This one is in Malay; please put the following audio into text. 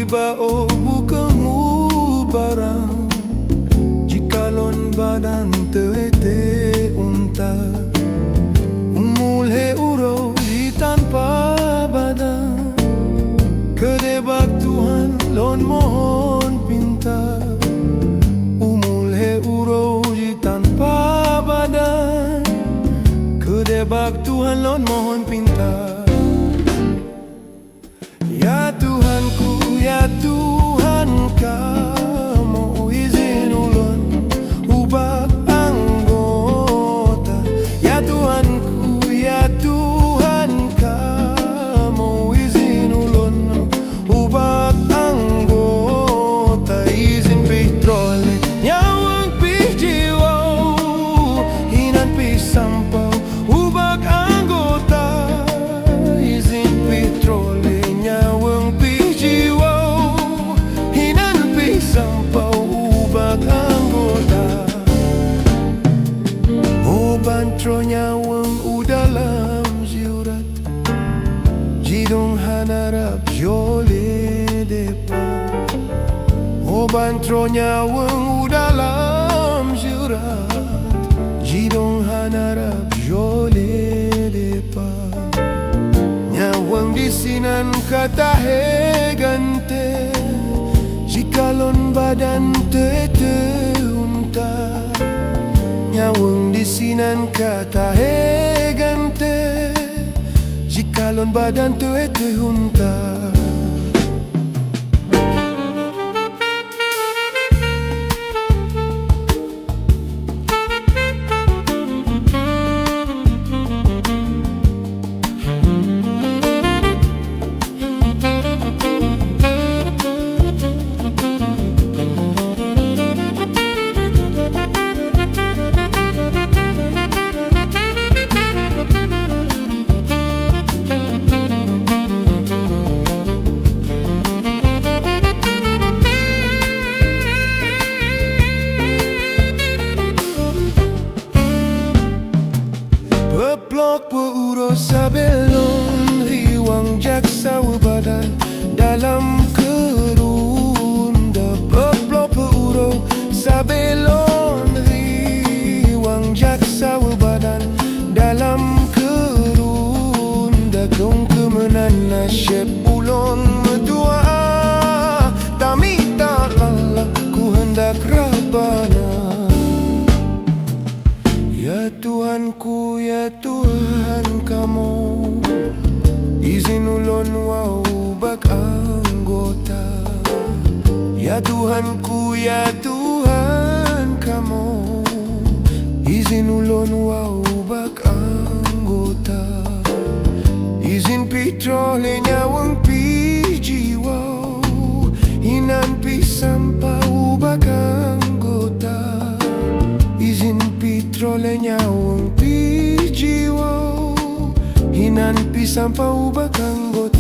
tiba oh bukamu barang jikalon badan teete unta umul he uro di tanpa badan kedebak Tuhan lon mohon pinta umul he uro di tanpa badan kedebak Tuhan lon mohon pinta. Ya Tuhanku, ya Tuhan kamu izin ulun ubah anggota. Ya Tuhanku, ya Tuhan kamu izin ulun ubah anggota. Izin petrole nyawang pi jiwa hinan pi sampau ubah anggota. Izin petrole Bantro nyawang udalam ziurat jidong hanarap jole depan. Oh bantro nyawang udalam ziurat jidong hanarap jole depan. Nyawang disinan kata hegante jikalon badan tete unta. Nyawöung disinan kata hegante jikalon badan tuete hunta. Peplok peuro sabelon riwang jaksa badan dalam kerunda. Peplok peuro sabelon riwang jaksa badan dalam kerunda. Dong kemenan nasyep ulon medua tamita lala ku hendak rabana. Ya Tuhanku, ya Tuhan kamu izin ulun wau bak anggota. Ya Tuhanku, ya Tuhan kamu izin ulun wau bak anggota. Izin petrole nyawang pi jiwa hinan pi sampau bak anggota. Izin petrole nyawang pi jiwa hinan pi sampau bak anggota.